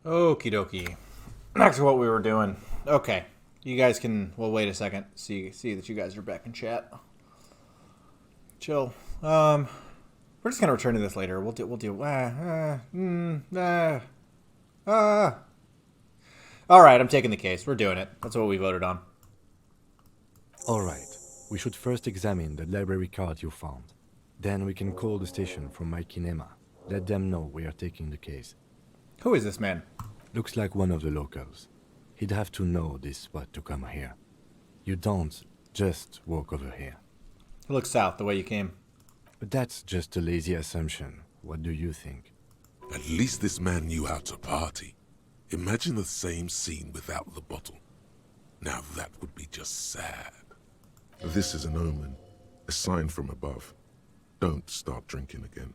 Okie dokie. Back to what we were doing. Okay. You guys can, well, wait a second. See that you guys are back in chat. Chill. We're just gonna return to this later. All right, I'm taking the case. We're doing it. That's what we voted on. All right. We should first examine the library card you found. Then we can call the station from my kinema. Let them know we are taking the case. Who is this man? Looks like one of the locals. He'd have to know this spot to come here. You don't just walk over here. Look south, the way you came. But that's just a lazy assumption. What do you think? At least this man knew how to party. Imagine the same scene without the bottle. Now that would be just sad. This is an omen, a sign from above. Don't start drinking again.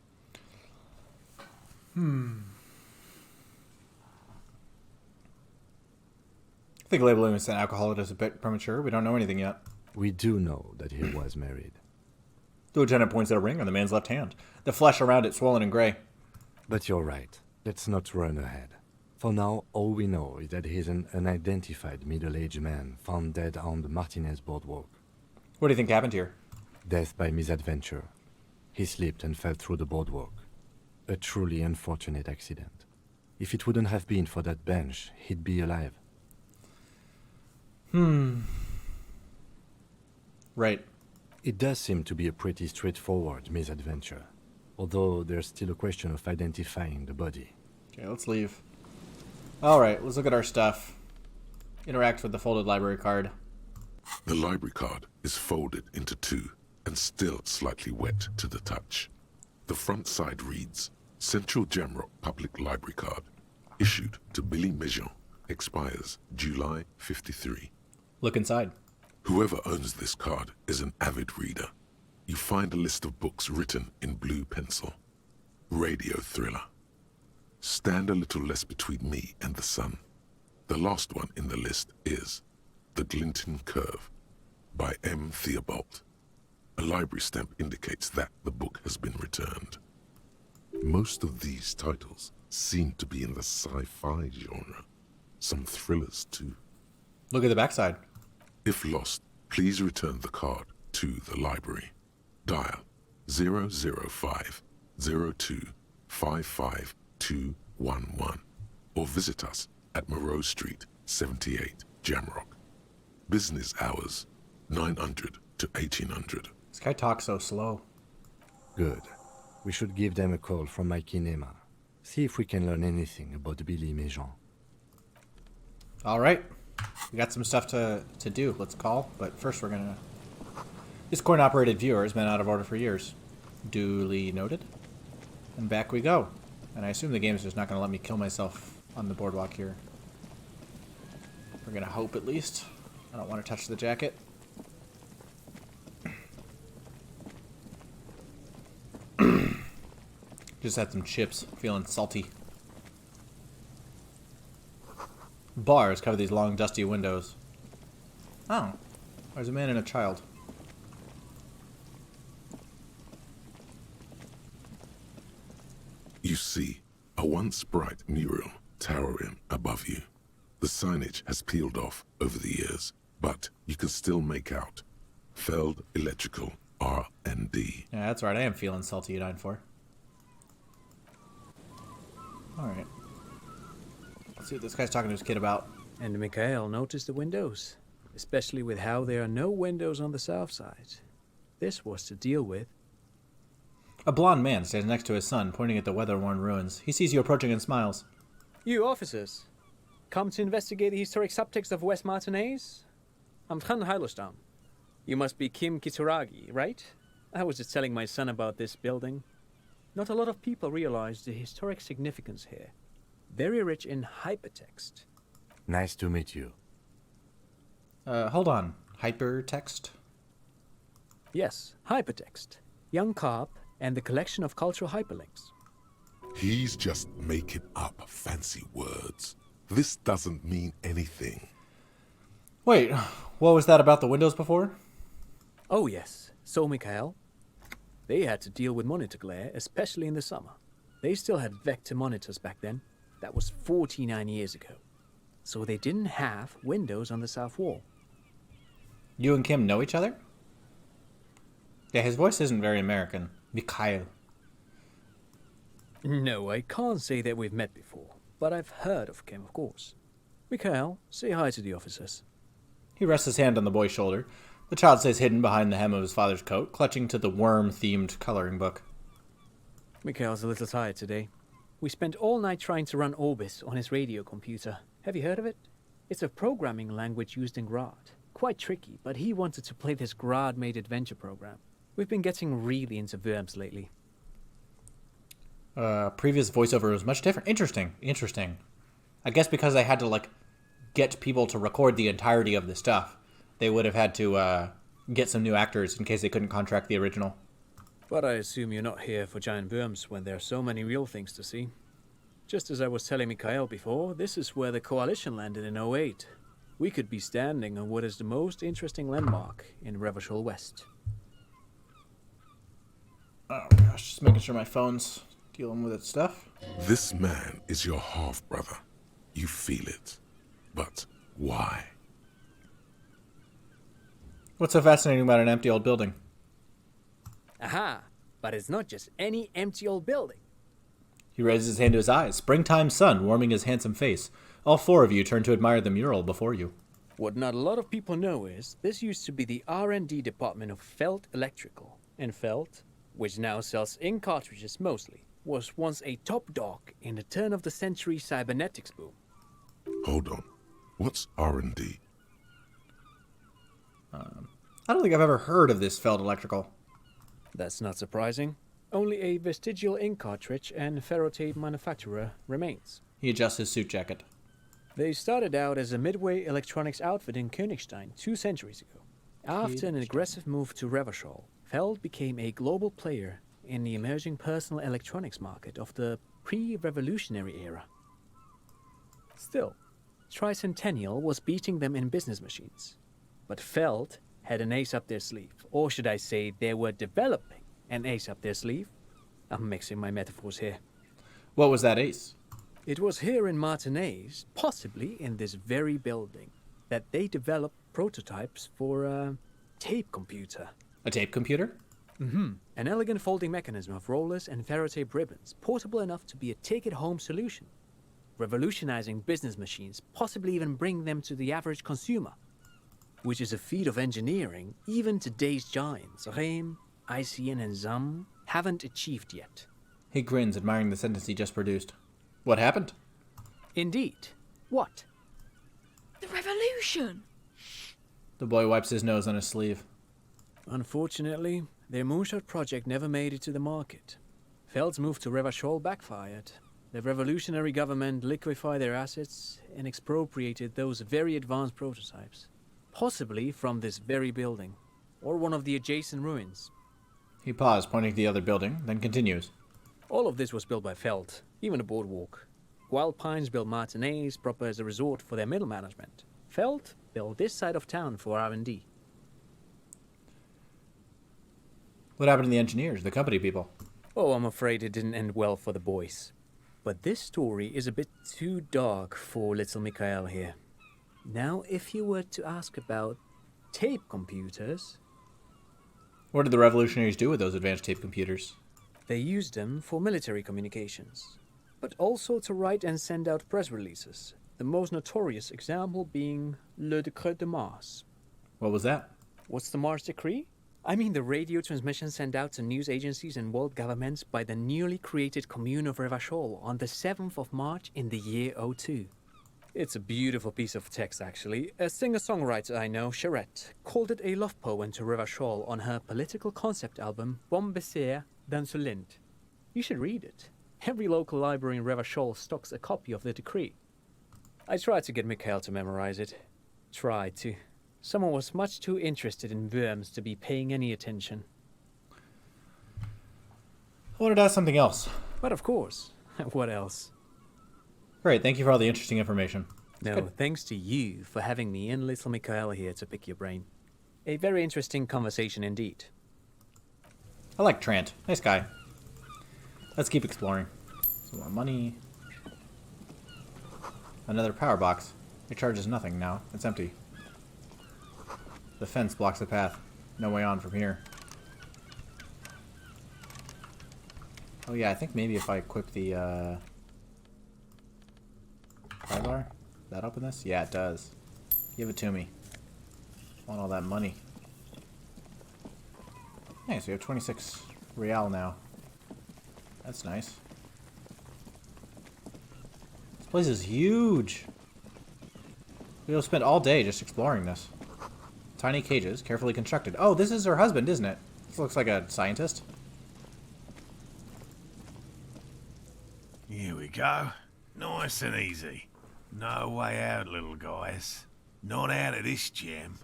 I think labeling as an alcoholic is a bit premature. We don't know anything yet. We do know that he was married. The lieutenant points at a ring on the man's left hand. The flesh around it swollen and gray. But you're right. Let's not run ahead. For now, all we know is that he's an unidentified middle-aged man found dead on the Martinez boardwalk. What do you think happened here? Death by misadventure. He slipped and fell through the boardwalk. A truly unfortunate accident. If it wouldn't have been for that bench, he'd be alive. Right. It does seem to be a pretty straightforward misadventure, although there's still a question of identifying the body. Okay, let's leave. Alright, let's look at our stuff. Interact with the folded library card. The library card is folded into two and still slightly wet to the touch. The front side reads, Central Jamrock Public Library Card, issued to Billy Mejean, expires July 53. Look inside. Whoever owns this card is an avid reader. You find a list of books written in blue pencil. Radio thriller. Stand a little less between me and the sun. The last one in the list is The Glinton Curve by M. Theobald. A library stamp indicates that the book has been returned. Most of these titles seem to be in the sci-fi genre. Some thrillers too. Look at the backside. If lost, please return the card to the library. Dial 005 02 55211 or visit us at Moreau Street, 78, Jamrock. Business hours 900 to 1800. This guy talks so slow. Good. We should give them a call from my kinema. See if we can learn anything about Billy Mejean. Alright. We got some stuff to do. Let's call. But first we're gonna... This coin-operated viewer has been out of order for years. Duly noted. And back we go. And I assume the game is just not gonna let me kill myself on the boardwalk here. We're gonna hope at least. I don't want to touch the jacket. Just had some chips. Feeling salty. Bars cover these long, dusty windows. Oh. There's a man and a child. You see a once bright mural towering above you. The signage has peeled off over the years, but you can still make out Feld Electrical R&D. Yeah, that's right. I am feeling salty at 9-4. Alright. Let's see what this guy's talking to his kid about. And Mikhail noticed the windows, especially with how there are no windows on the south side. This was to deal with. A blond man stands next to his son, pointing at the weather-worn ruins. He sees you approaching and smiles. You officers, come to investigate the historic subtext of West Martinez? I'm Khan Heilostam. You must be Kim Kitsuragi, right? I was just telling my son about this building. Not a lot of people realize the historic significance here. Very rich in hypertext. Nice to meet you. Hold on. Hypertext? Yes, hypertext. Young Carp and the collection of cultural hyperlinks. He's just making up fancy words. This doesn't mean anything. Wait, what was that about the windows before? Oh yes, so Mikhail. They had to deal with monitor glare, especially in the summer. They still had vector monitors back then. That was 49 years ago. So they didn't have windows on the south wall. You and Kim know each other? Yeah, his voice isn't very American. Mikhail. No, I can't say that we've met before, but I've heard of Kim, of course. Mikhail, say hi to the officers. He rests his hand on the boy's shoulder. The child stays hidden behind the hem of his father's coat, clutching to the worm-themed coloring book. Mikhail's a little tired today. We spent all night trying to run Orbis on his radio computer. Have you heard of it? It's a programming language used in Grad. Quite tricky, but he wanted to play this Grad-made adventure program. We've been getting really into Worms lately. Previous voiceover was much different. Interesting. I guess because they had to, get people to record the entirety of the stuff, they would have had to, get some new actors in case they couldn't contract the original. But I assume you're not here for giant worms when there are so many real things to see. Just as I was telling Mikhail before, this is where the Coalition landed in '08. We could be standing on what is the most interesting landmark in Revachol West. Oh gosh, just making sure my phone's dealing with its stuff. This man is your half-brother. You feel it. But why? What's so fascinating about an empty old building? Aha! But it's not just any empty old building. He raises his hand to his eyes, springtime sun warming his handsome face. All four of you turn to admire the mural before you. What not a lot of people know is this used to be the R&D department of Felt Electrical. And Felt, which now sells ink cartridges mostly, was once a top dog in the turn-of-the-century cybernetics boom. Hold on. What's R&D? I don't think I've ever heard of this Feld Electrical. That's not surprising. Only a vestigial ink cartridge and ferrotape manufacturer remains. He adjusts his suit jacket. They started out as a midway electronics outfit in Königstein 2 centuries ago. After an aggressive move to Revachol, Feld became a global player in the emerging personal electronics market of the pre-revolutionary era. Still, Tricentennial was beating them in business machines. But Feld had an ace up their sleeve, or should I say they were developing an ace up their sleeve. I'm mixing my metaphors here. What was that ace? It was here in Martinez, possibly in this very building, that they developed prototypes for a tape computer. A tape computer? An elegant folding mechanism of rollers and ferrotape ribbons, portable enough to be a take-it-home solution. Revolutionizing business machines, possibly even bring them to the average consumer. Which is a feat of engineering even today's giants, Rehm, ICN and ZAM, haven't achieved yet. He grins, admiring the sentence he just produced. What happened? Indeed. What? The revolution! The boy wipes his nose on his sleeve. Unfortunately, their moonshot project never made it to the market. Feld's move to Revachol backfired. The revolutionary government liquefied their assets and expropriated those very advanced prototypes. Possibly from this very building, or one of the adjacent ruins. He paused, pointing to the other building, then continues. All of this was built by Feld, even the boardwalk. Wild Pines built Martinez proper as a resort for their middle management. Feld built this side of town for R&D. What happened to the engineers, the company people? Oh, I'm afraid it didn't end well for the boys. But this story is a bit too dark for little Mikhail here. Now, if you were to ask about tape computers... What did the revolutionaries do with those advanced tape computers? They used them for military communications, but also to write and send out press releases, the most notorious example being Le Décret de Mars. What was that? What's the Mars Decree? I mean the radio transmission sent out to news agencies and world governments by the newly created Commune of Revachol on the 7th of March in the year 02. It's a beautiful piece of text, actually. A singer-songwriter I know, Charette, called it a love poem to Revachol on her political concept album, Bon Baiser dans le Lind. You should read it. Every local library in Revachol stocks a copy of the decree. I tried to get Mikhail to memorize it. Tried to. Someone was much too interested in Worms to be paying any attention. I wanted to ask something else. But of course. What else? Great, thank you for all the interesting information. No, Good. thanks to you for having me and little Mikhail here to pick your brain. A very interesting conversation indeed. I like Trant. Nice guy. Let's keep exploring. Some more money. Another power box. It charges nothing now. It's empty. The fence blocks the path. No way on from here. Oh yeah, I think maybe if I equip the pry bar, that open this? Yeah, it does. Give it to me. I want all that money. Hey, so we have 26 real now. That's nice. This place is huge. We'll spend all day just exploring this. Tiny cages, carefully constructed. Oh, this is her husband, isn't it? This looks like a scientist. Here we go. Nice and easy. No way out, little guys. Not out of this jam.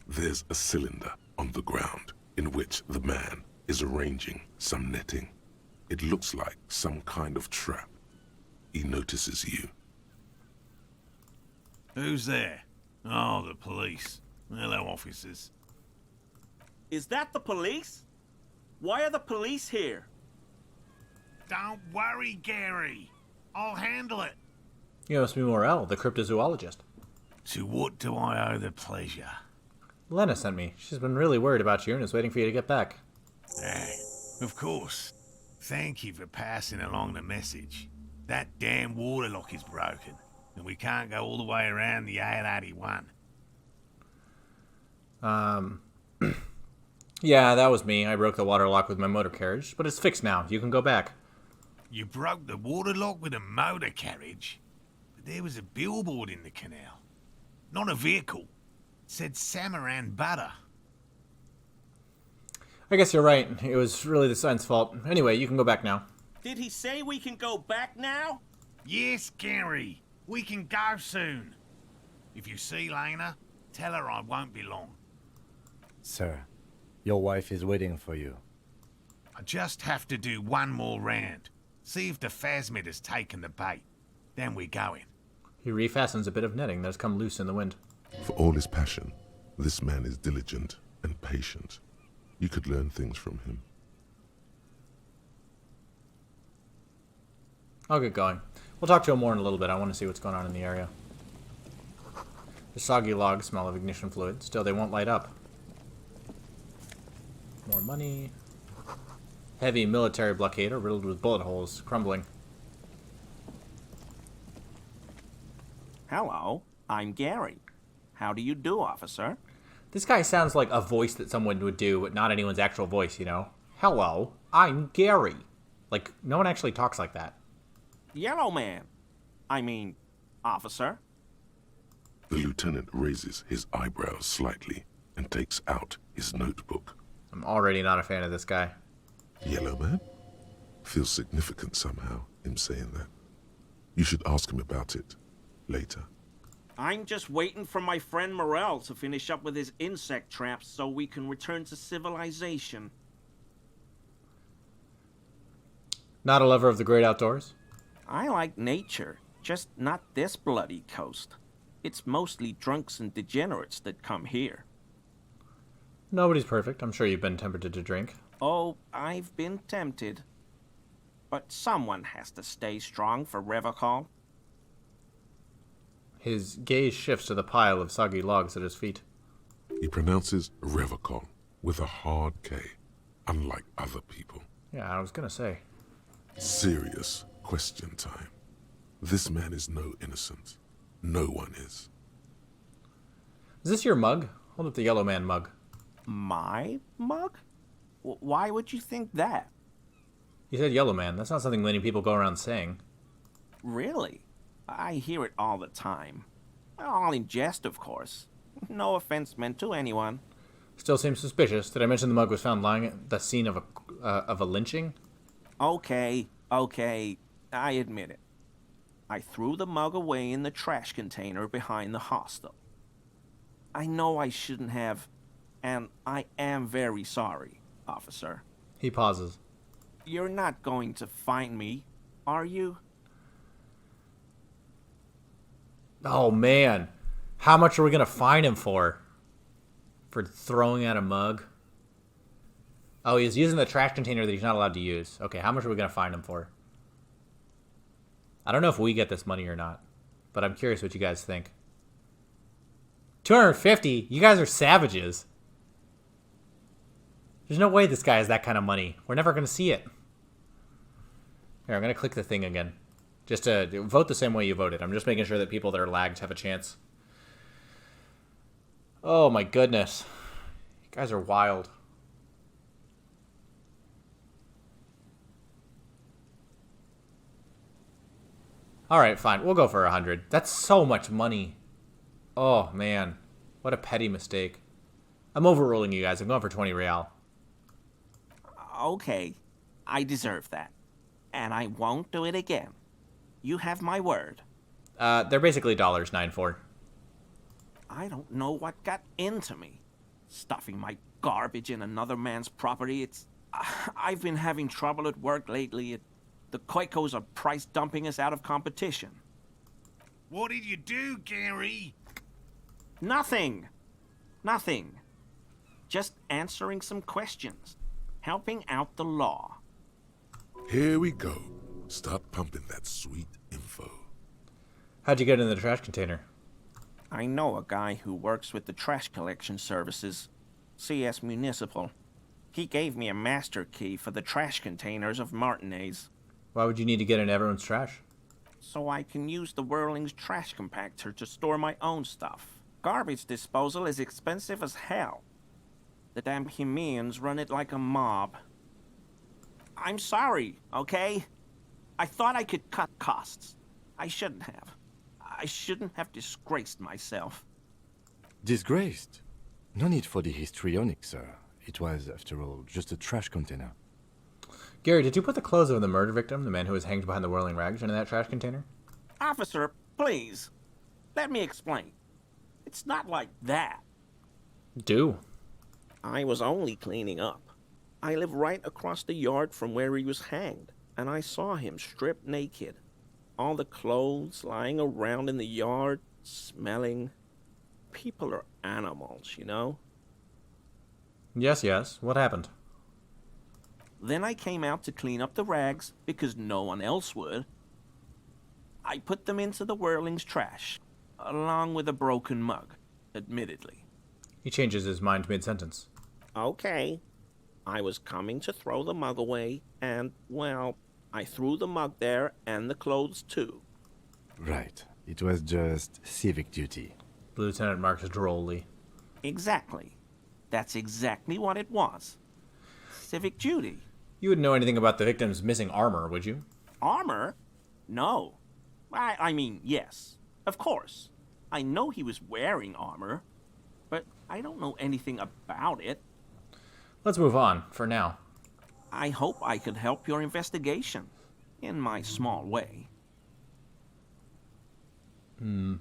There's a cylinder on the ground in which the man is arranging some netting. It looks like some kind of trap. He notices you. Who's there? Oh, the police. Hello, officers. Is that the police? Why are the police here? Don't worry, Gary. I'll handle it. You must be Morel, the cryptozoologist. To what do I owe the pleasure? Lena sent me. She's been really worried about you and is waiting for you to get back. Of course. Thank you for passing along the message. That damn water lock is broken, and we can't go all the way around the 881. Yeah, that was me. I broke the water lock with my motor carriage, but it's fixed now. You can go back. You broke the water lock with a motor carriage? But there was a billboard in the canal. Not a vehicle. It said Samaran Butter. I guess you're right. It was really the sun's fault. Anyway, you can go back now. Did he say we can go back now? Yes, Gary. We can go soon. If you see Lena, tell her I won't be long. Sir, your wife is waiting for you. I just have to do one more round. See if the phasmid has taken the bait. Then we're going. He refastens a bit of netting that has come loose in the wind. For all his passion, this man is diligent and patient. You could learn things from him. I'll get going. We'll talk to him more in a little bit. I want to see what's going on in the area. The soggy logs smell of ignition fluid. Still, they won't light up. More money. Heavy military blockade riddled with bullet holes, crumbling. Hello, I'm Gary. How do you do, officer? This guy sounds like a voice that someone would do, but not anyone's actual voice, you know? Hello, I'm Gary. Like, no one actually talks like that. Yellow man. I mean, officer. The lieutenant raises his eyebrows slightly and takes out his notebook. I'm already not a fan of this guy. Yellow man? Feels significant somehow, him saying that. You should ask him about it later. I'm just waiting for my friend Morel to finish up with his insect traps so we can return to civilization. Not a lover of the great outdoors? I like nature, just not this bloody coast. It's mostly drunks and degenerates that come here. Nobody's perfect. I'm sure you've been tempted to drink. Oh, I've been tempted. But someone has to stay strong for Revocol. His gaze shifts to the pile of soggy logs at his feet. He pronounces Revocol with a hard K, unlike other people. Yeah, I was gonna say. Serious question time. This man is no innocent. No one is. Is this your mug? Hold up the yellow man mug. My mug? Why would you think that? You said yellow man. That's not something many people go around saying. Really? I hear it all the time. All in jest, of course. No offense meant to anyone. Still seems suspicious. Did I mention the mug was found lying at the scene of a lynching? Okay, I admit it. I threw the mug away in the trash container behind the hostel. I know I shouldn't have, and I am very sorry, officer. He pauses. You're not going to find me, are you? Oh, man. How much are we going to fine him for? For throwing out a mug? Oh, he's using the trash container that he's not allowed to use. Okay, how much are we going to fine him for? I don't know if we get this money or not. but I'm curious what you guys think. 250? You guys are savages. There's no way this guy has that kind of money. We're never going to see it. Here, I'm going to click the thing again. Just to vote the same way you voted. I'm just making sure that people that are lagged have a chance. Oh my goodness. You guys are wild. Alright, fine. We'll go for 100. That's so much money. Oh, man. What a petty mistake. I'm overruling you guys. I'm going for 20 real. Okay, I deserve that. And I won't do it again. You have my word. They're basically $9.94. I don't know what got into me. Stuffing my garbage in another man's property, I've been having trouble at work lately. The Koikos are price dumping us out of competition. What did you do, Gary? Nothing. Nothing. Just answering some questions. Helping out the law. Here we go. Start pumping that sweet info. How'd you get in the trash container? I know a guy who works with the trash collection services, CS Municipal. He gave me a master key for the trash containers of Martinez. Why would you need to get in everyone's trash? So I can use the Whirling's trash compactor to store my own stuff. Garbage disposal is expensive as hell. The damn Hemians run it like a mob. I'm sorry, okay? I thought I could cut costs. I shouldn't have. I shouldn't have disgraced myself. Disgraced? No need for the histrionic, sir. It was, after all, just a trash container. Gary, did you put the clothes of the murder victim, the man who was hanged behind the whirling rags, into that trash container? Officer, please. Let me explain. It's not like that. Do. I was only cleaning up. I live right across the yard from where he was hanged, and I saw him stripped naked. All the clothes lying around in the yard, smelling. People are animals, you know? Yes, yes. What happened? Then I came out to clean up the rags because no one else would. I put them into the Whirling's trash, along with a broken mug, admittedly. He changes his mind mid-sentence. Okay. I was coming to throw the mug away, and, well, I threw the mug there and the clothes too. Right. It was just civic duty. The lieutenant marks drolly. Exactly. That's exactly what it was. Civic duty. You wouldn't know anything about the victim's missing armor, would you? Armor? No. I mean, yes. Of course. I know he was wearing armor, but I don't know anything about it. Let's move on, for now. I hope I could help your investigation, in my small way. Do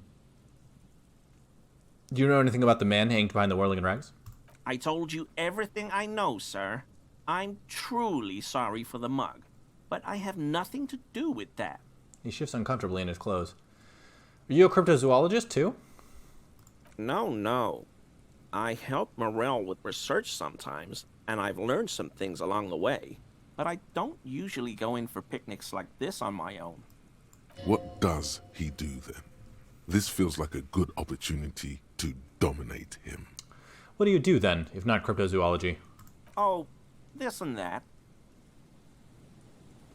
you know anything about the man hanged behind the whirling rags? I told you everything I know, sir. I'm truly sorry for the mug, but I have nothing to do with that. He shifts uncomfortably in his clothes. Are you a cryptozoologist, too? No. I help Morel with research sometimes, and I've learned some things along the way. But I don't usually go in for picnics like this on my own. What does he do then? This feels like a good opportunity to dominate him. What do you do, then, if not cryptozoology? Oh, this and that.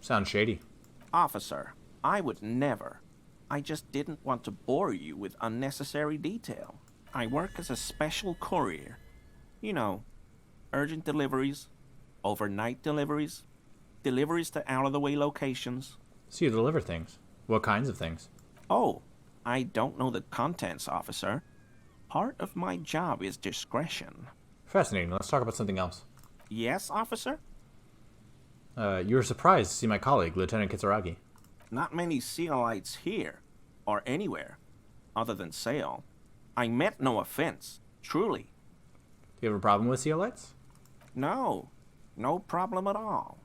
Sounds shady. Officer, I would never. I just didn't want to bore you with unnecessary detail. I work as a special courier. You know, urgent deliveries, overnight deliveries, deliveries to out-of-the-way locations. So you deliver things. What kinds of things? Oh, I don't know the contents, officer. Part of my job is discretion. Fascinating. Let's talk about something else. Yes, officer? You were surprised to see my colleague, Lieutenant Kitsuragi. Not many Sealites here, or anywhere, other than Sale. I meant no offense, truly. Do you have a problem with Sealites? No problem at all.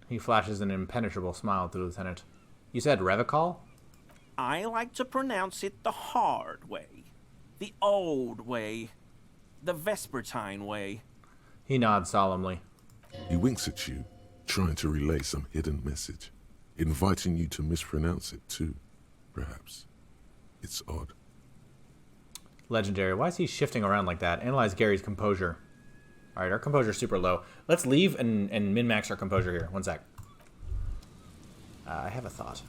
He flashes an impenetrable smile at the lieutenant. You said Revicol? I like to pronounce it the hard way. The old way. The Vespertine way. He nods solemnly. He winks at you, trying to relay some hidden message, inviting you to mispronounce it too, perhaps. It's odd. Legendary. Why is he shifting around like that? Analyze Gary's composure. Alright, our composure's super low. Let's leave and min-max our composure here. One sec. I have a thought.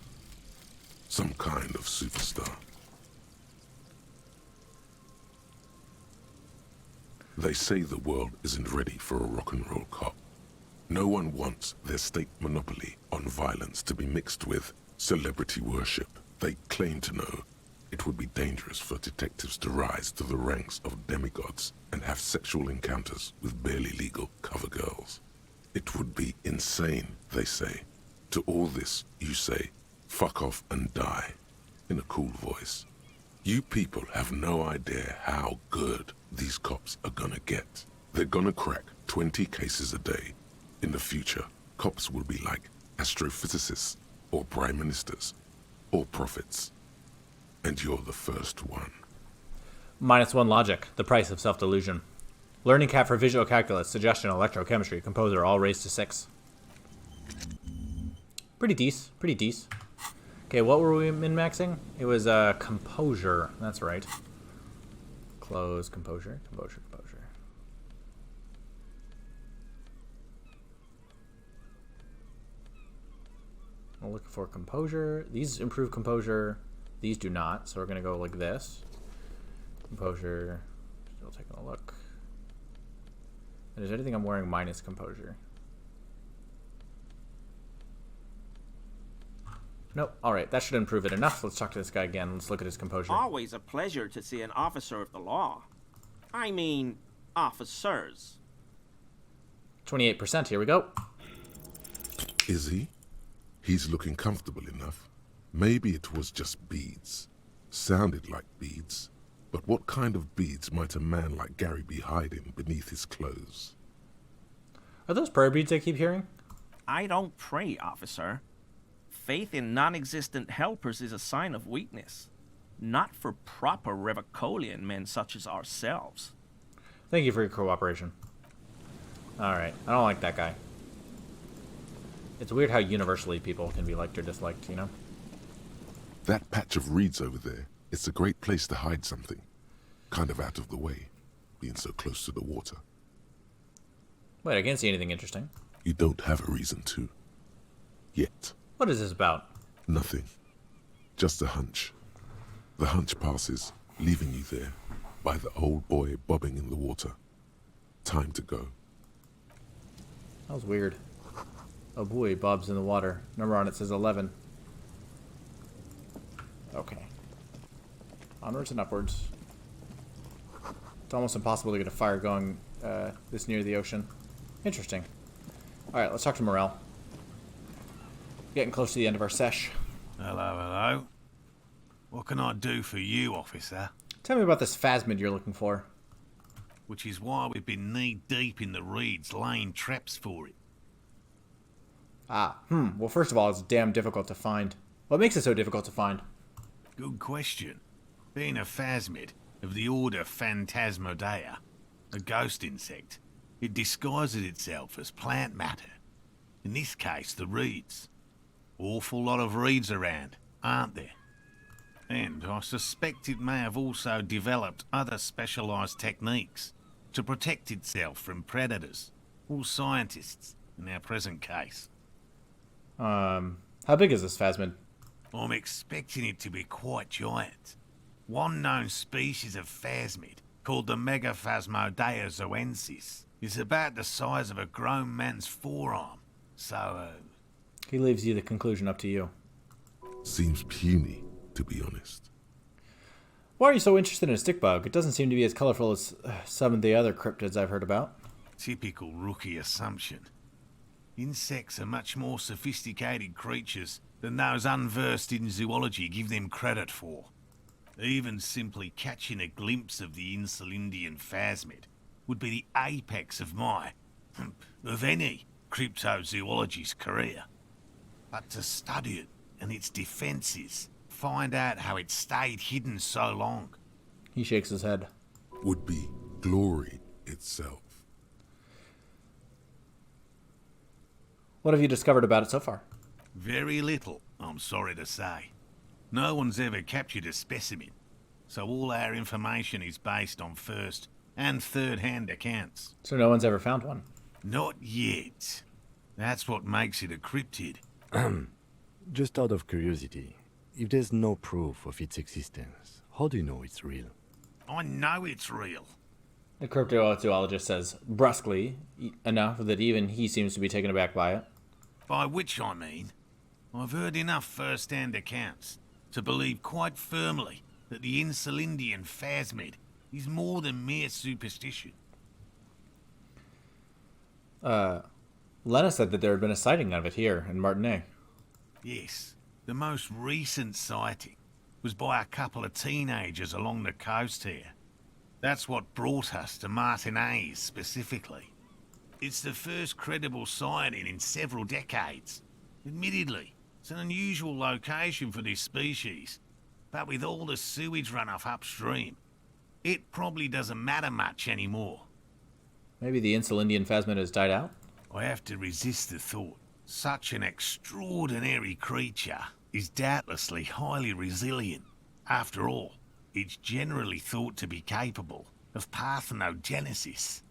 Some kind of superstar. They say the world isn't ready for a rock and roll cop. No one wants their state monopoly on violence to be mixed with celebrity worship. They claim to know it would be dangerous for detectives to rise to the ranks of demigods and have sexual encounters with barely legal cover girls. It would be insane, they say. To all this, you say, fuck off and die, in a cool voice. You people have no idea how good these cops are gonna get. They're gonna crack 20 cases a day. In the future, cops will be like astrophysicists, or prime ministers, or prophets. And you're the first one. -1 logic. The price of self-delusion. Learning cap for visual calculus, suggestion, electrochemistry, composer, all raised to 6. Pretty decent. Pretty decent. Okay, what were we min-maxing? It was composure. That's right. Close, composure, composure, composure. I'm looking for composure. These improve composure. These do not, so we're going to go like this. Composure. Still taking a look. And is there anything I'm wearing minus composure? Nope. Alright, that should improve it enough. Let's talk to this guy again. Let's look at his composure. Always a pleasure to see an officer of the law. I mean, officers. 28%. Here we go. Is he? He's looking comfortable enough. Maybe it was just beads. Sounded like beads. But what kind of beads might a man like Gary be hiding beneath his clothes? Are those prayer beads I keep hearing? I don't pray, officer. Faith in non-existent helpers is a sign of weakness. Not for proper Revicolian men such as ourselves. Thank you for your cooperation. Alright, I don't like that guy. It's weird how universally people can be liked or disliked, you know? That patch of reeds over there, it's a great place to hide something. Kind of out of the way, being so close to the water. Wait, I can't see anything interesting. You don't have a reason to. Yet. What is this about? Nothing. Just a hunch. The hunch passes, leaving you there, by the old boy bobbing in the water. Time to go. That was weird. Oh boy, Bob's in the water. Number on it says 11. Okay. Onwards and upwards. It's almost impossible to get a fire going this near the ocean. Interesting. Alright, let's talk to Morel. Getting close to the end of our sesh. Hello, hello. What can I do for you, officer? Tell me about this phasmid you're looking for. Which is why we've been knee-deep in the reeds laying traps for it. Well, first of all, it's damn difficult to find. What makes it so difficult to find? Good question. Being a phasmid of the order Phantasmodea, a ghost insect, it disguises itself as plant matter. In this case, the reeds. Awful lot of reeds around, aren't there? And I suspect it may have also developed other specialised techniques to protect itself from predators, or scientists, in our present case. How big is this phasmid? I'm expecting it to be quite giant. One known species of phasmid, called the Megaphasmodea zoensis, is about the size of a grown man's forearm. So, He leaves you the conclusion up to you. Seems puny, to be honest. Why are you so interested in a stick bug? It doesn't seem to be as colorful as some of the other cryptids I've heard about. Typical rookie assumption. Insects are much more sophisticated creatures than those unversed in zoology give them credit for. Even simply catching a glimpse of the Insulindian phasmid would be the apex of of any cryptozoologist's career. But to study it and its defences, find out how it stayed hidden so long. He shakes his head. Would be glory itself. What have you discovered about it so far? Very little, I'm sorry to say. no one's ever captured a specimen, so all our information is based on first and third-hand accounts. So no one's ever found one. Not yet. That's what makes it a cryptid. Just out of curiosity, if there's no proof of its existence, how do you know it's real? I know it's real. The cryptozoologist says brusquely, enough that even he seems to be taken aback by it. By which I mean, I've heard enough first-hand accounts to believe quite firmly that the Insulindian phasmid is more than mere superstition. Lena said that there had been a sighting of it here in Martinez. Yes, the most recent sighting was by a couple of teenagers along the coast here. That's what brought us to Martinez specifically. It's the first credible sighting in several decades. Admittedly, it's an unusual location for this species, but with all the sewage runoff upstream, it probably doesn't matter much anymore. Maybe the Insulindian phasmid has died out? I have to resist the thought. Such an extraordinary creature is doubtlessly highly resilient. After all, it's generally thought to be capable of parthenogenesis.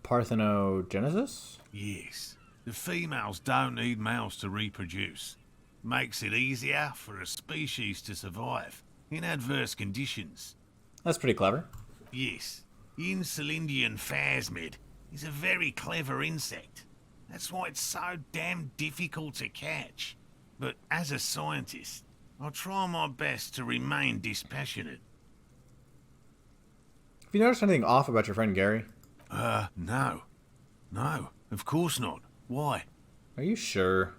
Parthenogenesis? Yes. The females don't need males to reproduce. Makes it easier for a species to survive in adverse conditions. That's pretty clever. Yes. The Insulindian phasmid is a very clever insect. That's why it's so damn difficult to catch. But as a scientist, I'll try my best to remain dispassionate. Have you noticed anything off about your friend Gary? No. No, of course not. Why? Are you sure?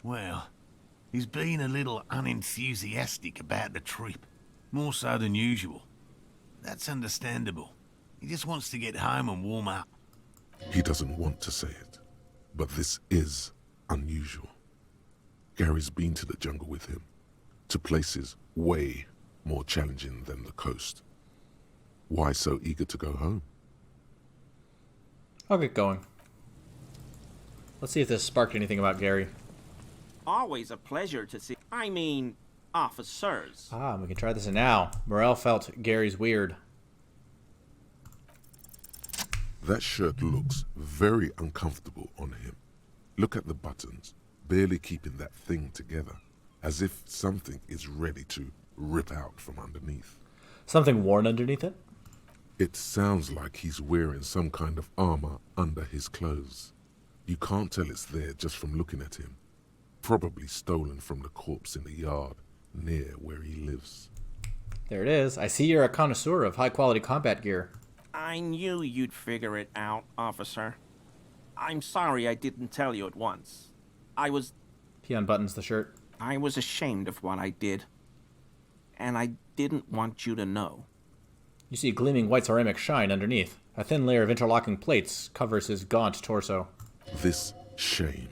Well, he's been a little unenthusiastic about the trip. More so than usual. That's understandable. He just wants to get home and warm up. He doesn't want to say it, but this is unusual. Gary's been to the jungle with him, to places way more challenging than the coast. Why so eager to go home? I'll get going. Let's see if this sparked anything about Gary. Always a pleasure to see. I mean, officers. We can try this now. Morel felt Gary's weird. That shirt looks very uncomfortable on him. Look at the buttons, barely keeping that thing together, as if something is ready to rip out from underneath. Something worn underneath it? It sounds like he's wearing some kind of armor under his clothes. You can't tell it's there just from looking at him. Probably stolen from the corpse in the yard near where he lives. There it is. I see you're a connoisseur of high-quality combat gear. I knew you'd figure it out, officer. I'm sorry I didn't tell you at once. He unbuttons the shirt. I was ashamed of what I did. And I didn't want you to know. You see gleaming white ceramic shine underneath. A thin layer of interlocking plates covers his gaunt torso. This shame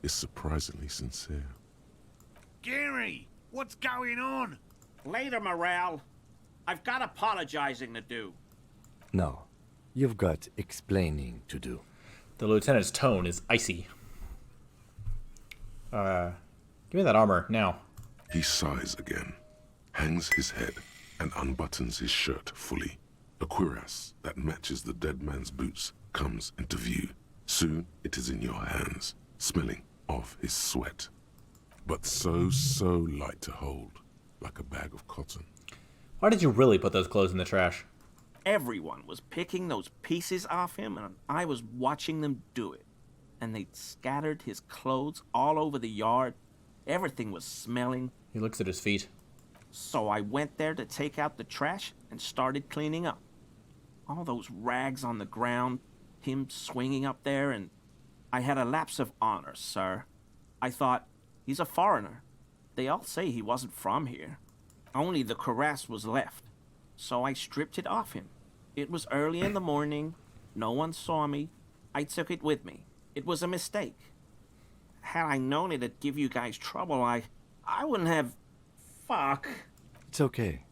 is surprisingly sincere. Gary, what's going on? Later, Morale. I've got apologizing to do. No, you've got explaining to do. The lieutenant's tone is icy. Give me that armor, now. He sighs again, hangs his head, and unbuttons his shirt fully. A cuirass that matches the dead man's boots comes into view. Soon it is in your hands, smelling of his sweat. But so light to hold, like a bag of cotton. Why did you really put those clothes in the trash? Everyone was picking those pieces off him, and I was watching them do it. And they'd scattered his clothes all over the yard. Everything was smelling. He looks at his feet. So I went there to take out the trash and started cleaning up. All those rags on the ground, him swinging up there, and I had a lapse of honor, sir. I thought, he's a foreigner. They all say he wasn't from here. Only the cuirass was left, so I stripped it off him. It was early in the morning. No one saw me. I took it with me. It was a mistake. Had I known it'd give you guys trouble, I wouldn't have... Fuck. It's okay.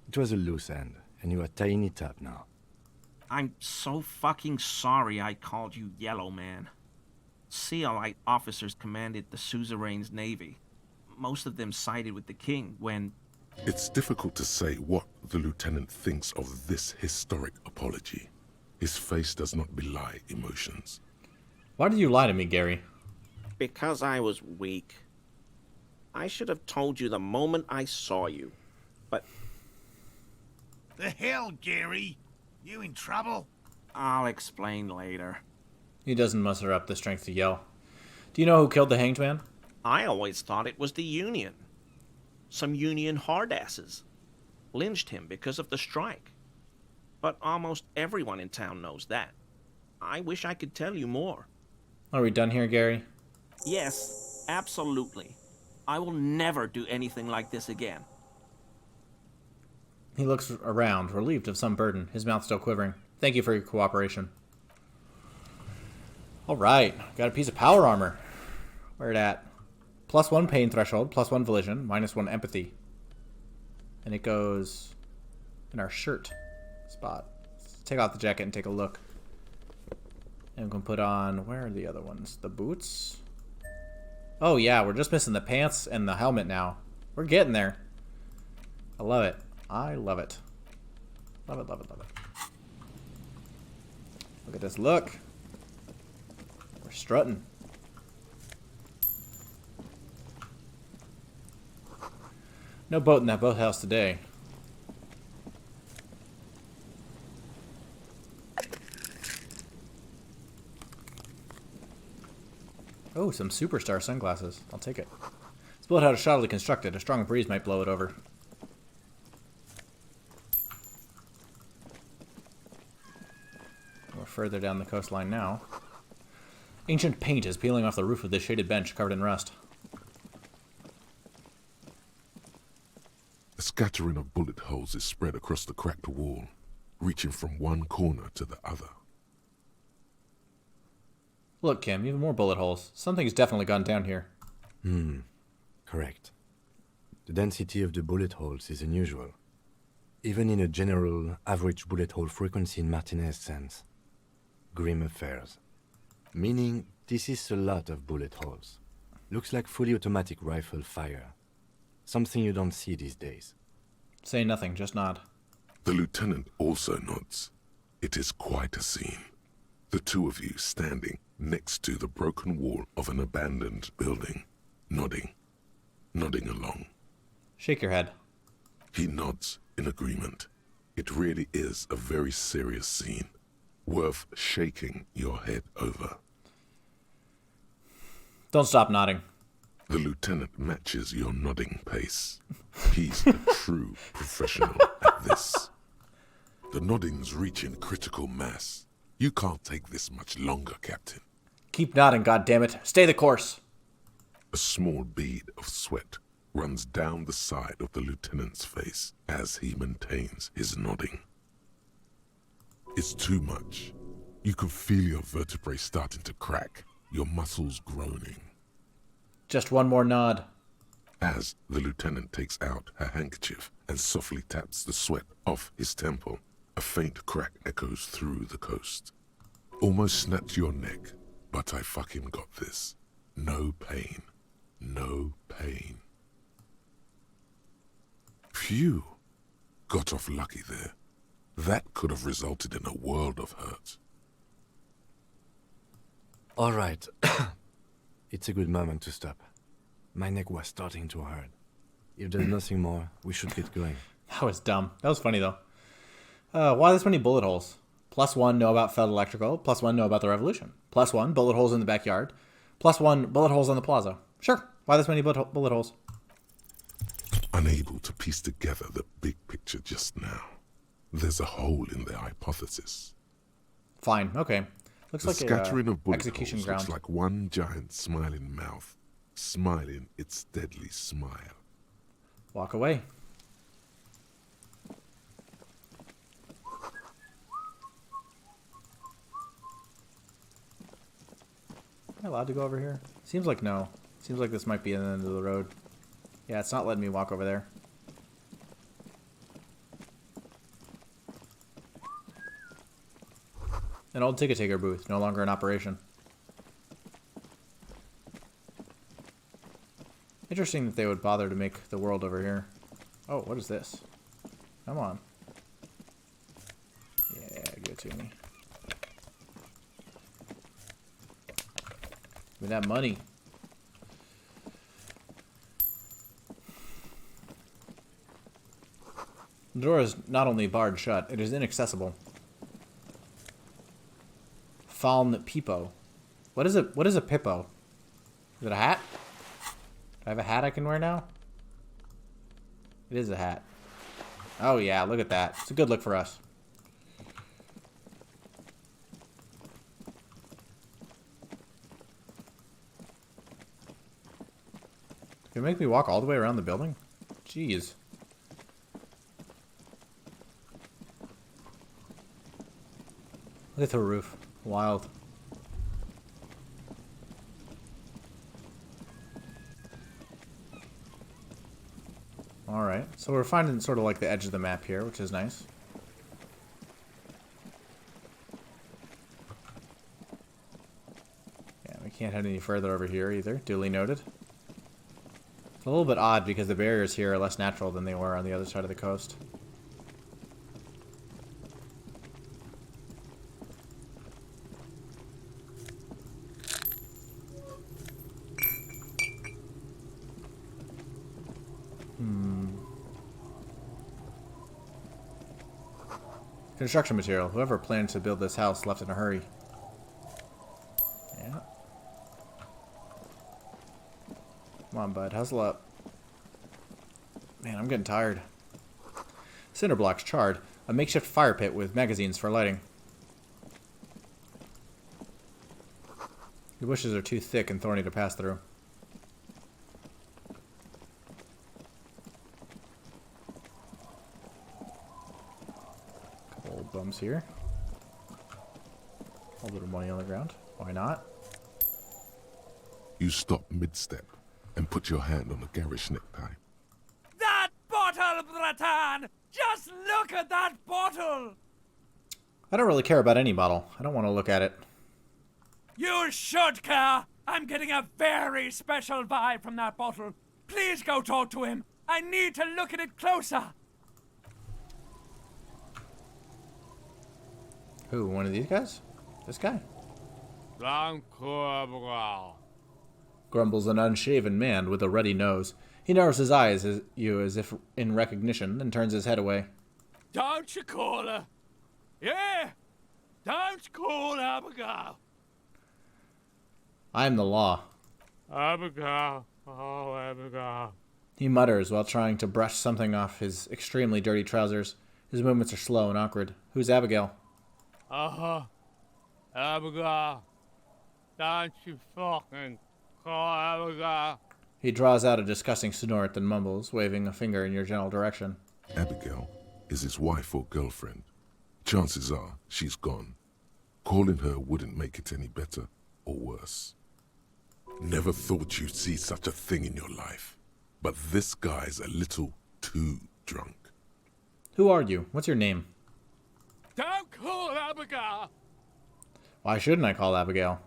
It was a loose end, and you are tying it up now. I'm so fucking sorry I called you Yellow Man. Sealite officers commanded the suzerain's navy. most of them sided with the king when... It's difficult to say what the lieutenant thinks of this historic apology. His face does not belie emotions. Why did you lie to me, Gary? Because I was weak. I should have told you the moment I saw you. But The hell, Gary? You in trouble? I'll explain later. He doesn't muster up the strength to yell. Do you know who killed the hanged man? I always thought it was the Union. Some Union hardasses lynched him because of the strike. But almost everyone in town knows that. I wish I could tell you more. Are we done here, Gary? Yes, absolutely. I will never do anything like this again. He looks around, relieved of some burden, his mouth still quivering. Thank you for your cooperation. Alright, got a piece of power armor. Where it at? +1 pain threshold, +1 volition, -1 empathy. And it goes in our shirt spot. Let's take off the jacket and take a look. And we can put on, where are the other ones? The boots? Oh yeah, we're just missing the pants and the helmet now. We're getting there. I love it. I love it. Love it, love it, love it. Look at this look. We're strutting. No boat in that boathouse today. Oh, some superstar sunglasses. I'll take it. This boathouse is shoddily constructed. A strong breeze might blow it over. We're further down the coastline now. Ancient paint is peeling off the roof of this shaded bench covered in rust. A scattering of bullet holes is spread across the cracked wall, reaching from one corner to the other. Look, Kim, even more bullet holes. Something's definitely gone down here. Correct. The density of the bullet holes is unusual. Even in a general average bullet hole frequency in Martinez sense. Grim affairs. Meaning, this is a lot of bullet holes. Looks like fully automatic rifle fire. Something you don't see these days. Say nothing, just nod. The lieutenant also nods. It is quite a scene. The two of you standing next to the broken wall of an abandoned building, nodding along. Shake your head. He nods in agreement. It really is a very serious scene, worth shaking your head over. Don't stop nodding. The lieutenant matches your nodding pace. He's a true professional at this. The nodding's reaching critical mass. You can't take this much longer, Captain. Keep nodding, goddammit. Stay the course. A small bead of sweat runs down the side of the lieutenant's face as he maintains his nodding. It's too much. You can feel your vertebrae starting to crack, your muscles groaning. Just one more nod. As the lieutenant takes out her handkerchief and softly taps the sweat off his temple, a faint crack echoes through the coast. Almost snapped your neck, but I fucking got this. No pain. No pain. Phew. Got off lucky there. That could have resulted in a world of hurt. All right. It's a good moment to stop. My neck was starting to hurt. If there's nothing more, we should get going. That was dumb. That was funny, though. Why this many bullet holes? +1, know about Fed Electrical. +1, know about the Revolution. +1, bullet holes in the backyard. +1, bullet holes on the plaza. Sure. Why this many bullet holes? Unable to piece together the big picture just now. There's a hole in their hypothesis. Fine. Okay. Looks The like scattering a of bullet execution holes ground. looks like one giant smiling mouth, smiling its deadly smile. Walk away. Am I allowed to go over here? Seems like no. Seems like this might be the end of the road. Yeah, it's not letting me walk over there. An old ticket taker booth, no longer in operation. Interesting that they would bother to make the world over here. Oh, what is this? Come on. Yeah, give it to me. Give me that money. The door is not only barred shut, it is inaccessible. Faln Pipo. What is a Pippo? Is it a hat? Do I have a hat I can wear now? It is a hat. Oh yeah, look at that. It's a good look for us. Can it make me walk all the way around the building? Jeez. Look at the roof. Wild. Alright, so we're finding sort of like the edge of the map here, which is nice. Yeah, we can't head any further over here either. Duly noted. It's a little bit odd because the barriers here are less natural than they were on the other side of the coast. Construction material. Whoever planned to build this house left in a hurry. Yeah. Come on, bud. Hustle up. Man, I'm getting tired. Cinder blocks charred. A makeshift fire pit with magazines for lighting. The bushes are too thick and thorny to pass through. Bums here. A little money on the ground. Why not? You stop mid-step and put your hand on the garish necktie. That bottle, Bratan! Just look at that bottle! I don't really care about any bottle. I don't want to look at it. You should care! I'm getting a very special vibe from that bottle. Please go talk to him. I need to look at it closer. Who, one of these guys? This guy? Grumbles an unshaven man with a ruddy nose. He narrows his eyes at you as if in recognition, then turns his head away. Don't you call her? Yeah! Don't call Abigail! I am the law. Abigail. Oh, Abigail. He mutters while trying to brush something off his extremely dirty trousers. His movements are slow and awkward. Who's Abigail? Abigail. Don't you fucking call Abigail. He draws out a disgusting snort, then mumbles, waving a finger in your general direction. Abigail is his wife or girlfriend. Chances are she's gone. Calling her wouldn't make it any better or worse. Never thought you'd see such a thing in your life. But this guy's a little too drunk. Who are you? What's your name? Don't call Abigail. Why shouldn't I call Abigail?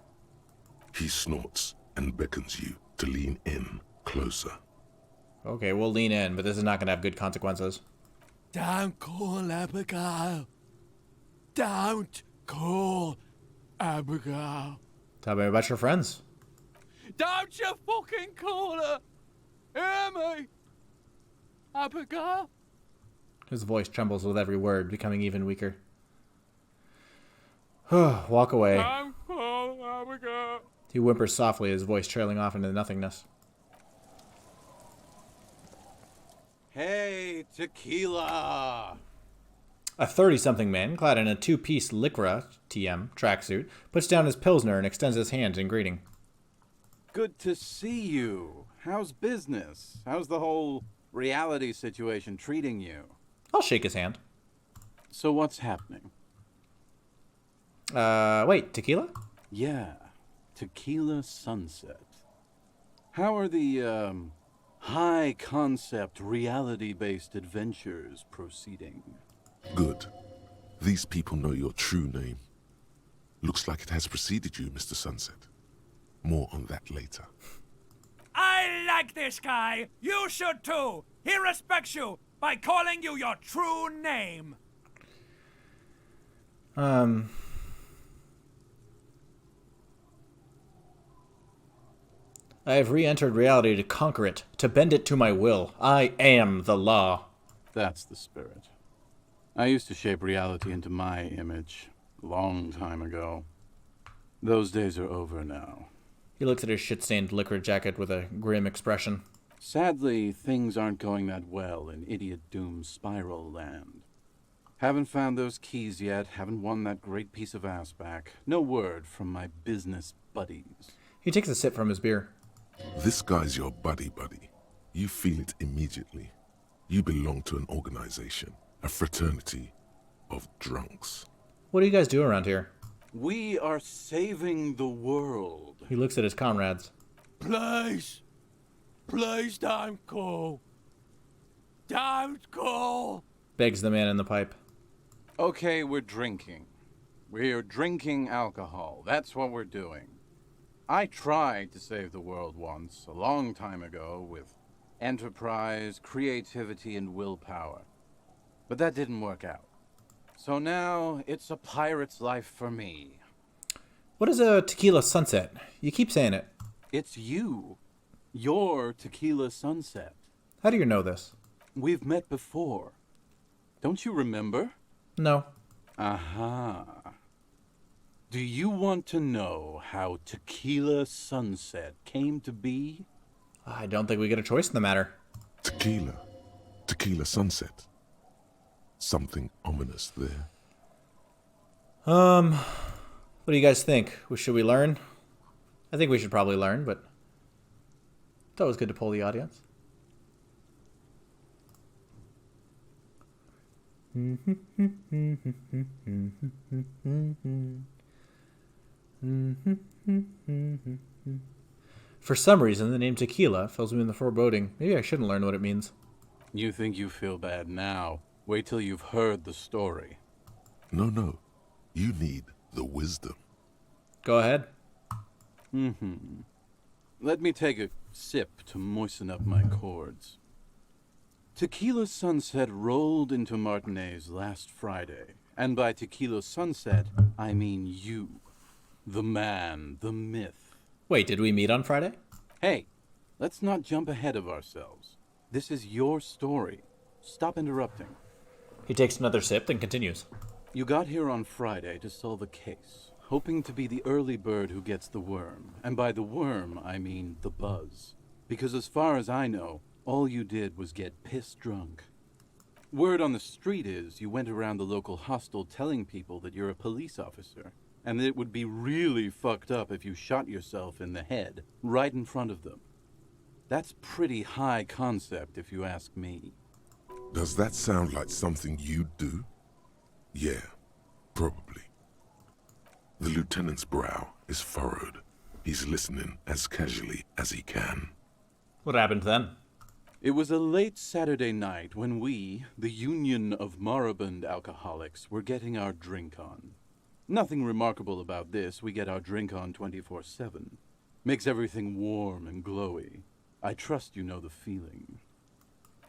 He snorts and beckons you to lean in closer. Okay, we'll lean in, but this is not going to have good consequences. Don't call Abigail. Don't call Abigail. Tell me about your friends. Don't you fucking call her. Hear me? Abigail? His voice trembles with every word, becoming even weaker. Walk away. Don't call Abigail. He whimpers softly, his voice trailing off into nothingness. Hey, tequila! A 30-something man, clad in a two-piece Lycra TM tracksuit, puts down his Pilsner and extends his hand in greeting. Good to see you. How's business? How's the whole reality situation treating you? I'll shake his hand. So what's happening? Wait, tequila? Yeah, Tequila Sunset. How are the, high-concept, reality-based adventures proceeding? Good. These people know your true name. Looks like it has preceded you, Mr. Sunset. More on that later. I like this guy. You should too. He respects you by calling you your true name. I have re-entered reality to conquer it, to bend it to my will. I am the law. That's the spirit. I used to shape reality into my image a long time ago. Those days are over now. He looks at his shit-stained liquor jacket with a grim expression. Sadly, things aren't going that well in Idiot Doom's Spiral Land. Haven't found those keys yet, haven't won that great piece of ass back. No word from my business buddies. He takes a sip from his beer. This guy's your buddy. You feel it immediately. You belong to an organization, a fraternity of drunks. What do you guys do around here? We are saving the world. He looks at his comrades. Please don't go. Don't go. Begs the man in the pipe. Okay, we're drinking. We're drinking alcohol. That's what we're doing. I tried to save the world once, a long time ago, with enterprise, creativity, and willpower. But that didn't work out. So now, it's a pirate's life for me. What is a tequila sunset? You keep saying it. It's you. Your tequila sunset. How do you know this? We've met before. Don't you remember? No. Aha. Do you want to know how Tequila Sunset came to be? I don't think we get a choice in the matter. Tequila sunset. Something ominous there. What do you guys think? Should we learn? I think we should probably learn, but it's always good to pull the audience. For some reason, the name tequila fills me with the foreboding. Maybe I shouldn't learn what it means. You think you feel bad now. Wait till you've heard the story. No. You need the wisdom. Go ahead. Let me take a sip to moisten up my cords. Tequila Sunset rolled into Martinez last Friday. And by Tequila Sunset, I mean you. The man, the myth. Wait, did we meet on Friday? Hey, let's not jump ahead of ourselves. This is your story. Stop interrupting. He takes another sip, then continues. You got here on Friday to solve a case, hoping to be the early bird who gets the worm. And by the worm, I mean the buzz. Because as far as I know, all you did was get piss drunk. Word on the street is you went around the local hostel telling people that you're a police officer, and that it would be really fucked up if you shot yourself in the head right in front of them. That's pretty high concept, if you ask me. Does that sound like something you'd do? Yeah, probably. The lieutenant's brow is furrowed. He's listening as casually as he can. What happened then? It was a late Saturday night when we, the Union of Moribund Alcoholics, were getting our drink on. Nothing remarkable about this. We get our drink on 24/7. Makes everything warm and glowy. I trust you know the feeling.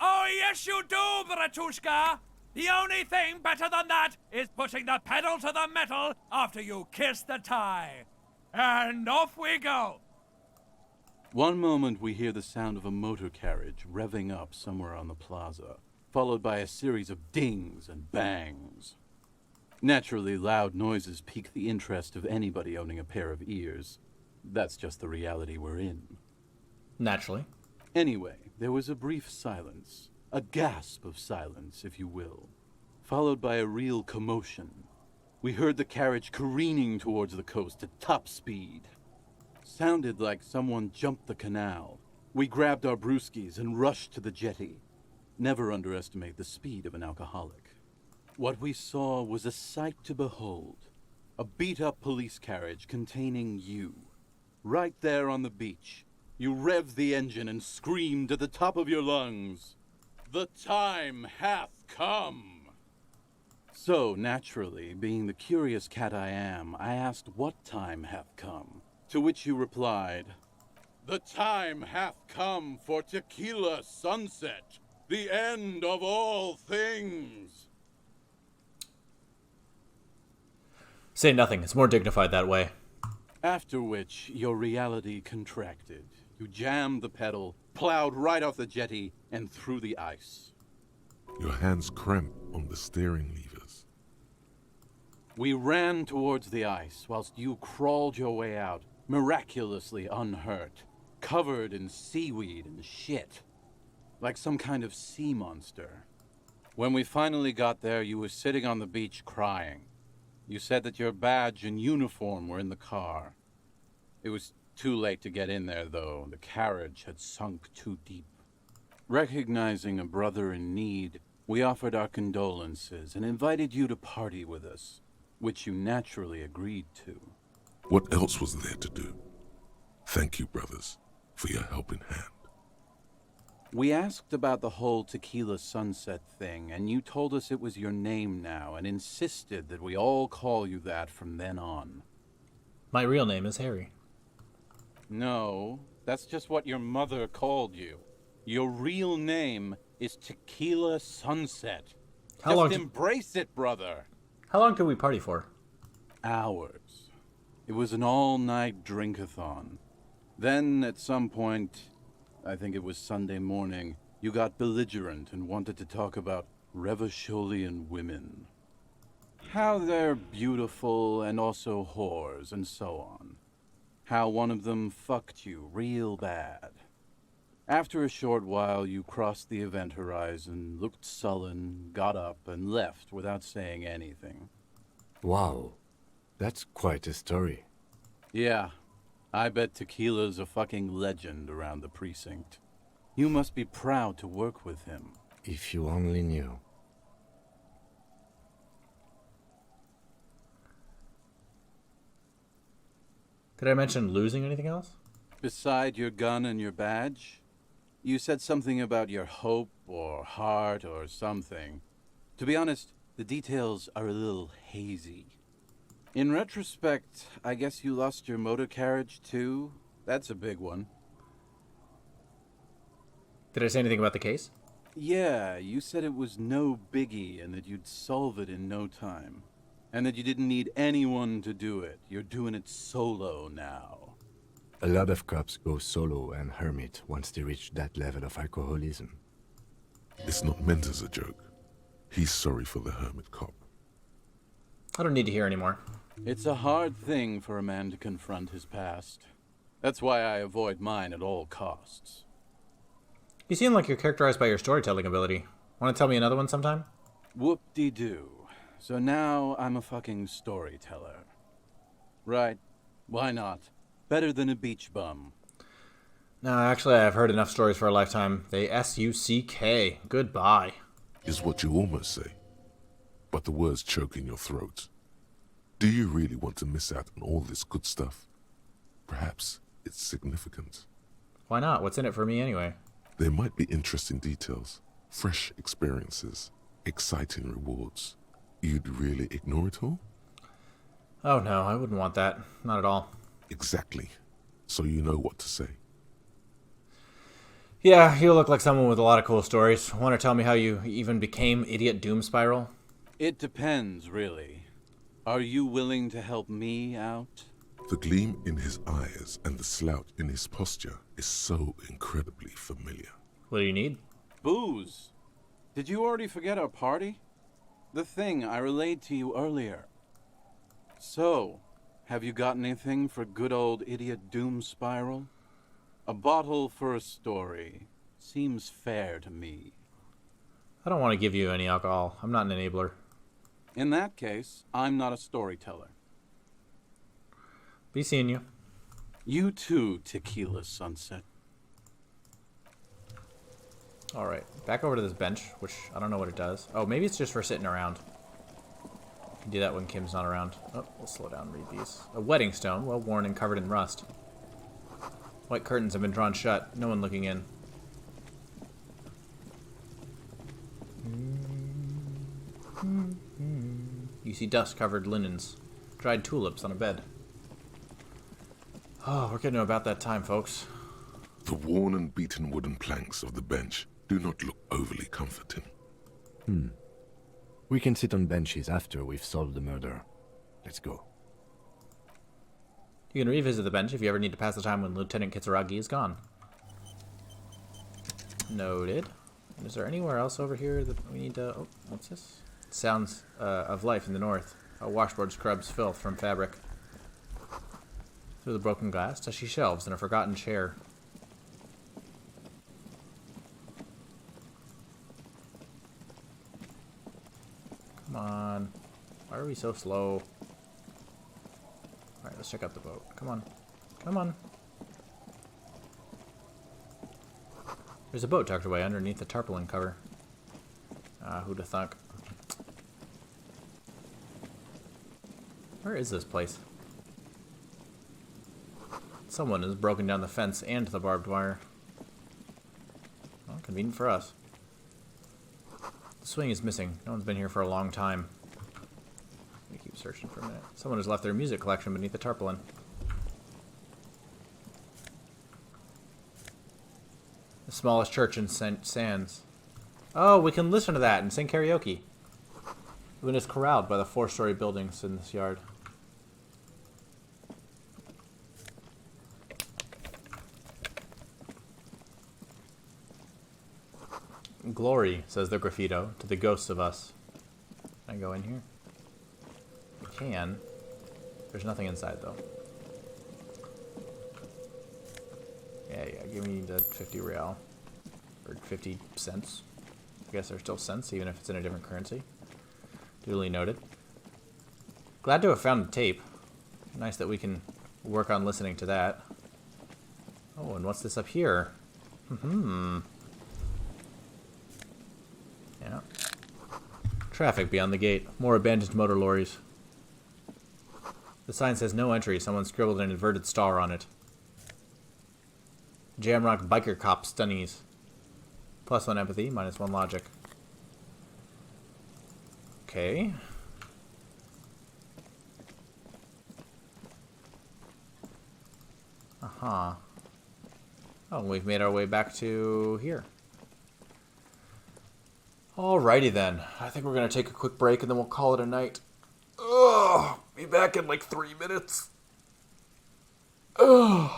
Oh, yes, you do, Bratushka. The only thing better than that is putting the pedal to the metal after you kiss the tie. And off we go. One moment we hear the sound of a motor carriage revving up somewhere on the plaza, followed by a series of dings and bangs. Naturally, loud noises pique the interest of anybody owning a pair of ears. That's just the reality we're in. Naturally. Anyway, there was a brief silence, a gasp of silence, if you will, followed by a real commotion. We heard the carriage careening towards the coast at top speed. Sounded like someone jumped the canal. We grabbed our brewskis and rushed to the jetty. Never underestimate the speed of an alcoholic. What we saw was a sight to behold. A beat-up police carriage containing you. Right there on the beach. You revved the engine and screamed at the top of your lungs, "The time hath come!" So, naturally, being the curious cat I am, I asked what time hath come, to which you replied, The time hath come for tequila sunset, the end of all things. Say nothing. It's more dignified that way. After which, your reality contracted. You jammed the pedal, plowed right off the jetty, and through the ice. Your hands cramp on the steering levers. We ran towards the ice, whilst you crawled your way out, miraculously unhurt, covered in seaweed and shit, like some kind of sea monster. When we finally got there, you were sitting on the beach crying. You said that your badge and uniform were in the car. It was too late to get in there, though. The carriage had sunk too deep. Recognizing a brother in need, we offered our condolences and invited you to party with us, which you naturally agreed to. What else was there to do? Thank you, brothers, for your helping hand. We asked about the whole tequila sunset thing, and you told us it was your name now, and insisted that we all call you that from then on. My real name is Harry. No, that's just what your mother called you. Your real name is Tequila Sunset. Just embrace it, brother. How long did we party for? Hours. It was an all-night drink-a-thon. Then, at some point, I think it was Sunday morning, you got belligerent and wanted to talk about Revacholian women. How they're beautiful and also whores and so on. How one of them fucked you real bad. After a short while, you crossed the event horizon, looked sullen, got up, and left without saying anything. Wow, that's quite a story. Yeah, I bet Tequila's a fucking legend around the precinct. You must be proud to work with him. If you only knew. Did I mention losing anything else? Beside your gun and your badge, you said something about your hope or heart or something. To be honest, the details are a little hazy. In retrospect, I guess you lost your motor carriage too? That's a big one. Did I say anything about the case? Yeah, you said it was no biggie and that you'd solve it in no time. And that you didn't need anyone to do it. You're doing it solo now. A lot of cops go solo and hermit once they reach that level of alcoholism. It's not meant as a joke. He's sorry for the hermit cop. I don't need to hear anymore. It's a hard thing for a man to confront his past. That's why I avoid mine at all costs. You seem like you're characterized by your storytelling ability. Want to tell me another one sometime? Whoop-de-doo. So now I'm a fucking storyteller. Right. Why not? Better than a beach bum. No, actually, I've heard enough stories for a lifetime. They S-U-C-K. Goodbye. Is what you almost say. But the words choke in your throat. Do you really want to miss out on all this good stuff? Perhaps it's significant. Why not? What's in it for me anyway? There might be interesting details, fresh experiences, exciting rewards. You'd really ignore it all? Oh no, I wouldn't want that. Not at all. Exactly. So you know what to say. Yeah, you look like someone with a lot of cool stories. Want to tell me how you even became Idiot Doom Spiral? It depends, really. Are you willing to help me out? The gleam in his eyes and the slouch in his posture is so incredibly familiar. What do you need? Booze. Did you already forget our party? The thing I relayed to you earlier. So, have you got anything for good old Idiot Doom Spiral? A bottle for a story. Seems fair to me. I don't want to give you any alcohol. I'm not an enabler. In that case, I'm not a storyteller. Be seeing you. You too, Tequila Sunset. Alright, back over to this bench, which I don't know what it does. Oh, maybe it's just for sitting around. You can do that when Kim's not around. Oh, we'll slow down and read these. A wedding stone, well worn and covered in rust. White curtains have been drawn shut, no one looking in. You see dust-covered linens, dried tulips on a bed. Oh, we're getting to about that time, folks. The worn and beaten wooden planks of the bench do not look overly comforting. We can sit on benches after we've solved the murder. Let's go. You can revisit the bench if you ever need to pass the time when Lieutenant Kitsuragi is gone. Noted. And is there anywhere else over here that we need to... Oh, what's this? Sounds of life in the north. A washboard scrubs filth from fabric. Through the broken glass, dusty shelves, and a forgotten chair. Come on. Why are we so slow? Alright, let's check out the boat. Come on. Come on. There's a boat tucked away underneath the tarpaulin cover. Who'd have thunk? Where is this place? Someone has broken down the fence and the barbed wire. Well, convenient for us. The swing is missing. No one's been here for a long time. Let me keep searching for a minute. Someone has left their music collection beneath the tarpaulin. The smallest church in St. Sands. Oh, we can listen to that and sing karaoke. When it's corralled by the 4-story buildings in this yard. Glory, says the graffito, to the ghosts of us. Can I go in here? I can. There's nothing inside, though. Yeah, give me the 50 real. Or 50 cents. I guess they're still cents, even if it's in a different currency. Duly noted. Glad to have found the tape. Nice that we can work on listening to that. Oh, and what's this up here? Yeah. Traffic beyond the gate. More abandoned motor lorries. The sign says no entry. Someone scribbled an inverted star on it. Jamrock biker cop stunnies. +1 empathy, -1 logic. Okay. Uh-huh. Oh, we've made our way back to here. Alrighty then. I think we're going to take a quick break and then we'll call it a night. Ugh! Be back in like 3 minutes. Ugh!